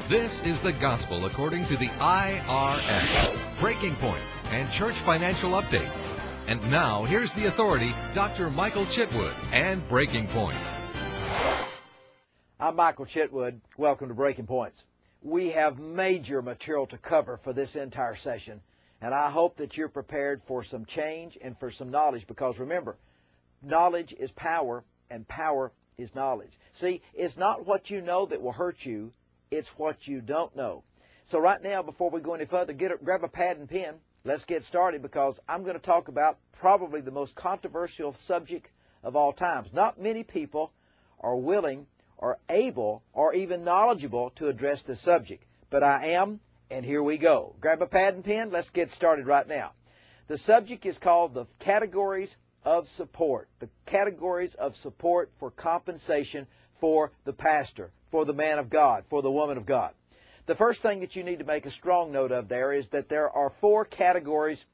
This is the gospel according to the IRS, Breaking Points and Church Financial Updates. And now, here's the authority, Dr. Michael Chitwood and Breaking Points. I'm Michael Chitwood. Welcome to Breaking Points. We have major material to cover for this entire session, and I hope that you're prepared for some change and for some knowledge, because remember, knowledge is power, and power is knowledge. See, it's not what you know that will hurt you, it's what you don't know. So right now, before we go any further, grab a pad and pen. Let's get started, because I'm going to talk about probably the most controversial subject of all times. Not many people are willing or able or even knowledgeable to address this subject, but I am, and here we go. Grab a pad and pen. Let's get started right now. The subject is called the categories of support. The categories of support for compensation for the pastor, for the man of God, for the woman of God. The first thing that you need to make a strong note of there is that there are 4 categories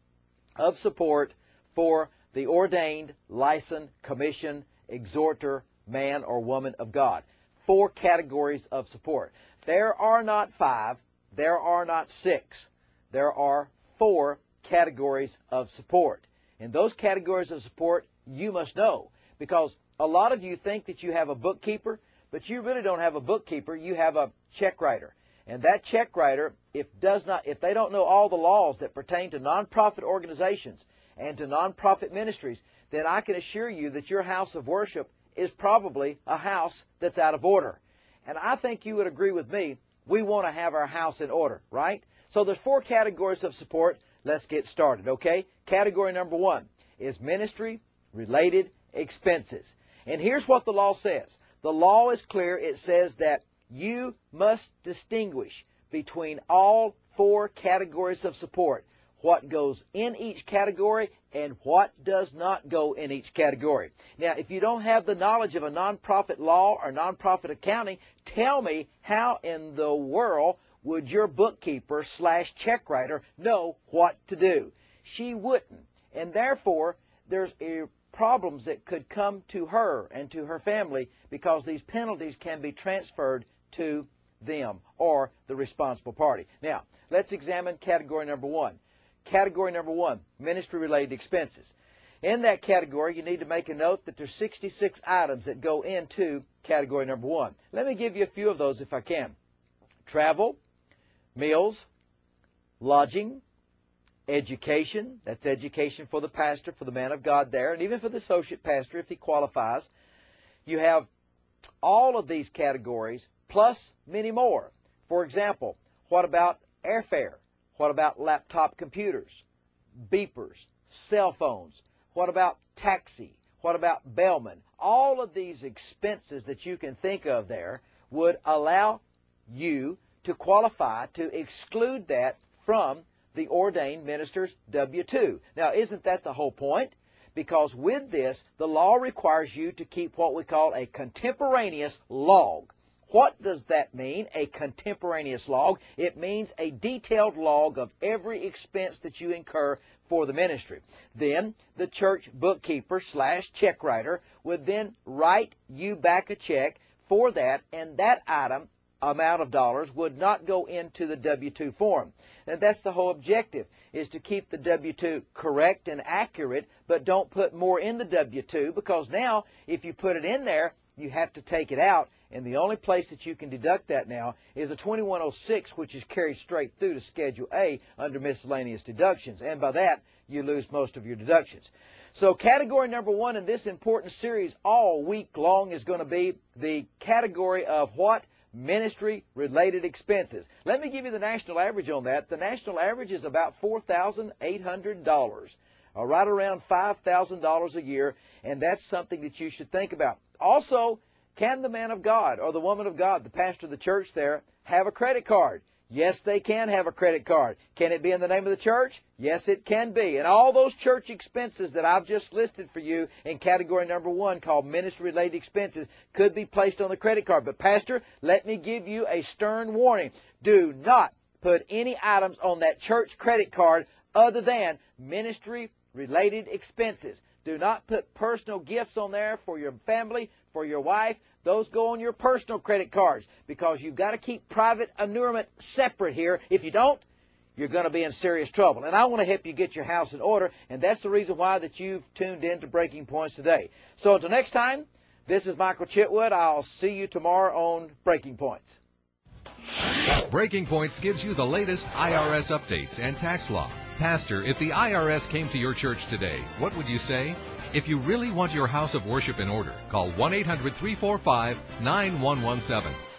of support for the ordained, licensed, commissioned, exhorter, man or woman of God. 4 categories of support. There are not 5, there are not 6, there are 4 categories of support. And those categories of support you must know, because a lot of you think that you have a bookkeeper, but you really don't have a bookkeeper, you have a check writer. And that check writer, if they don't know all the laws that pertain to nonprofit organizations and to nonprofit ministries, then I can assure you that your house of worship is probably a house that's out of order. And I think you would agree with me, we want to have our house in order, right? So there's 4 categories of support. Let's get started, okay? Category number 1 is ministry-related expenses. And here's what the law says. The law is clear. It says that you must distinguish between all 4 categories of support, what goes in each category and what does not go in each category. Now, if you don't have the knowledge of a nonprofit law or nonprofit accounting, tell me how in the world would your bookkeeper / check writer know what to do? She wouldn't. And therefore, there's problems that could come to her and to her family, because these penalties can be transferred to them or the responsible party. Now, let's examine category number 1. Category number 1, ministry-related expenses. In that category, you need to make a note that there's 66 items that go into category number 1. Let me give you a few of those if I can. Travel, meals, lodging, education, that's education for the pastor, for the man of God there, and even for the associate pastor if he qualifies. You have all of these categories plus many more. For example, what about airfare? What about laptop computers, beepers, cell phones? What about taxi? What about bellman? All of these expenses that you can think of there would allow you to qualify to exclude that from the ordained minister's W-2. Now, isn't that the whole point? Because with this, the law requires you to keep what we call a contemporaneous log. What does that mean, a contemporaneous log? It means a detailed log of every expense that you incur for the ministry. Then the church bookkeeper / check writer would then write you back a check for that, and that amount of dollars would not go into the W-2 form. And that's the whole objective, is to keep the W-2 correct and accurate, but don't put more in the W-2, because now if you put it in there, you have to take it out, and the only place that you can deduct that now is a 2106, which is carried straight through to Schedule A under miscellaneous deductions, and by that you lose most of your deductions. So category number 1 in this important series all week long is going to be the category of what? Ministry-related expenses. Let me give you the national average on that. The national average is about $4,800, or right around $5,000 a year, and that's something that you should think about. Also, can the man of God or the woman of God, the pastor of the church there, have a credit card? Yes, they can have a credit card. Can it be in the name of the church? Yes, it can be. And all those church expenses that I've just listed for you in category number 1 called ministry-related expenses could be placed on the credit card. But Pastor, let me give you a stern warning. Do not put any items on that church credit card other than ministry-related expenses. Do not put personal gifts on there for your family, for your wife, Those go on your personal credit cards because you've got to keep private annulment separate here. If you don't, you're going to be in serious trouble. And I want to help you get your house in order, and that's the reason why that you've tuned in to Breaking Points today. So until next time, this is Michael Chitwood. I'll see you tomorrow on Breaking Points. Breaking Points gives you the latest IRS updates and tax law. Pastor, if the IRS came to your church today, what would you say? If you really want your house of worship in order, call 1-800-345-9117.